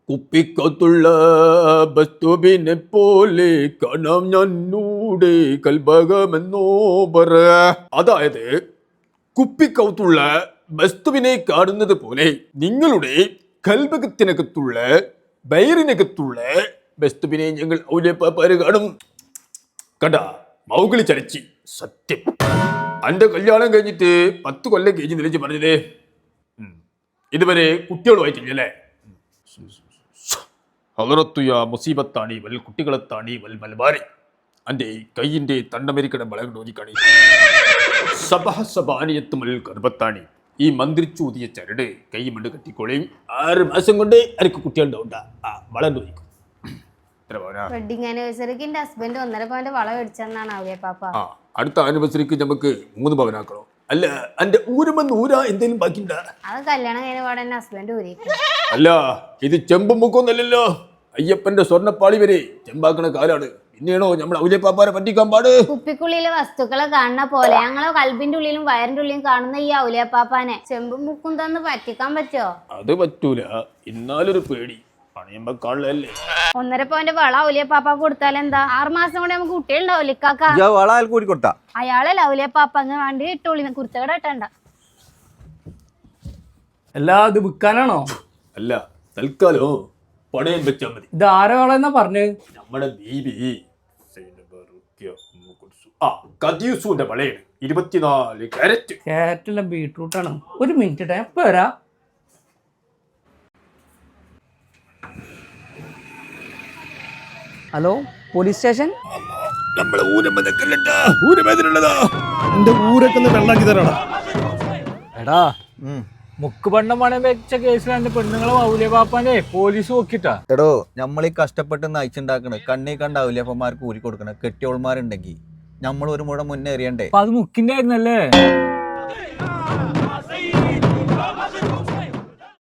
കുപ്പിക്കത്തുള്ള ബസ്തുബിനെ പോലെ കാണാം ഞാനൂടെ കൽഭകമെന്നോ പറ. അതായത് കുപ്പിക്കത്തുള്ള വസ്തുവിനെ കാണുന്നത് പോലെ നിങ്ങളുടെ കൽഭകത്തിനകത്തുള്ള ബയറിനകത്തുള്ള വസ്തുവിനെ ഞങ്ങൾ ഔലിയാപ്പാപ്പാര് കാണും. കണ്ട മൗഗിളി ചലച്ചി സത്യം. അന്റെ കല്യാണം കഴിഞ്ഞിട്ട് 10 കൊല്ലം കഴിഞ്ഞ് നിലച്ച് പറഞ്ഞതേ ഇതുവരെ കുട്ടികളുമായിട്ടില്ലല്ലേ? ഹളറത്തുയ മുസീബത്താണി വൽ കുട്ടികളെത്താണി വൽ മലബാരി. അന്റെ കയ്യിന്റെ തണ്ടമരിക്കട വളകടോജിക്കാണി സബാനിയത്തുമൽ കർബത്താണി. ഈ മന്ത്രിച്ചൂതിയ ചരട് കൈമണ്ട് കെട്ടിക്കോളയും 6 മാസം കൊണ്ട് എനിക്ക് കുട്ടികളുണ്ടാവുണ്ടാ വളർന്നു. വെഡിങ് ആനിവേഴ്സറിക്ക് എന്റെ ഹസ്ബൻഡ് 1.5 പവന്റെ വള മേടിച്ചെന്നാണ് ഔലിയാപ്പാപ്പ. അടുത്ത ആനിവേഴ്സറിക്ക് നമുക്ക് 3 പവനാക്കണോ? അല്ല എന്റെ ഊരാ എന്തെങ്കിലും ബാക്കിണ്ടാ? അത് കല്യാണം കഴിഞ്ഞ പാടെ എന്റെ ഹസ്ബൻഡ് ഊരിക്കും. അല്ല ഇത് ചെമ്പും മുക്കൊന്നല്ലല്ലോ. അയ്യപ്പന്റെ സ്വർണ്ണപ്പാളി വരെ ചെമ്പാക്കണ കാലാണ്. പിന്നെയാണോ നമ്മൾ ഔലിയാപ്പാപ്പാരെ പറ്റിക്കാൻ പാട്? കുപ്പിക്കുള്ളിലെ വസ്തുക്കളെ കാണുന്ന പോലെ ഞങ്ങളെ കൽബിന്റെ ഉള്ളിലും വയറിന്റെ ഉള്ളിലും കാണുന്ന ഈ ഔലിയാപ്പാപ്പാനെ ചെമ്പും മുക്കും തന്ന് പറ്റിക്കാൻ പറ്റോ? അത് പറ്റൂല. ഇന്നാലൊരു പേടി പണിയുമ്പോ കാണലല്ലേ. 1.5 പവന്റെ വള ഔലിയാപ്പാപ്പ കൊടുത്താൽ എന്താ? 6 മാസം കൊണ്ട് നമുക്ക് കുട്ടികളുണ്ടാവില്ല. അയാളെ ഔലിയാപ്പാപ്പ അങ്ങ് വണ്ടി ഇട്ടോളി കുർത്തകട ഇട്ടണ്ട. എല്ലാ ഇത് വിൽക്കാനാണോ? അല്ല തൽക്കാലോ പണയം വെച്ചാൽ മതി. ഇത് ആരെ വളന്നാ പറഞ്ഞത്? നമ്മുടെ ബീബി കദ്യൂസുന്റെ വളയാണ് 24 കാരറ്റ്. ക്യാരറ്റല്ല ബീട്രൂട്ടാണ്. ഒരു മിനിറ്റ് എപ്പോ വരാ. Hello police station. നമ്മളെ ഊരമേതിലുള്ളതാ. എന്റെ ഊരൊക്കെ വെള്ളാക്കി തരാടാ. എടാ മുക്ക് പണ്ടം പണയം വെച്ച കേസിലാണ് പെണ്ണുങ്ങളെ ഔലിയാപ്പാപ്പാനെ പോലീസ് നോക്കിട്ടാ. എടോ നമ്മളീ കഷ്ടപ്പെട്ട് നയിച്ചുണ്ടാക്കണ കണ്ണീ കണ്ട ഔലിയാപ്പന്മാർക്ക് ഊരി കൊടുക്കണ കെട്ടിയോൾമാരുണ്ടെങ്കിൽ നമ്മൾ ഒരു മുഴ മുന്നേ എറിയണ്ടേ? അപ്പൊ അത് മുക്കിന്റെ ആയിരുന്നല്ലേ?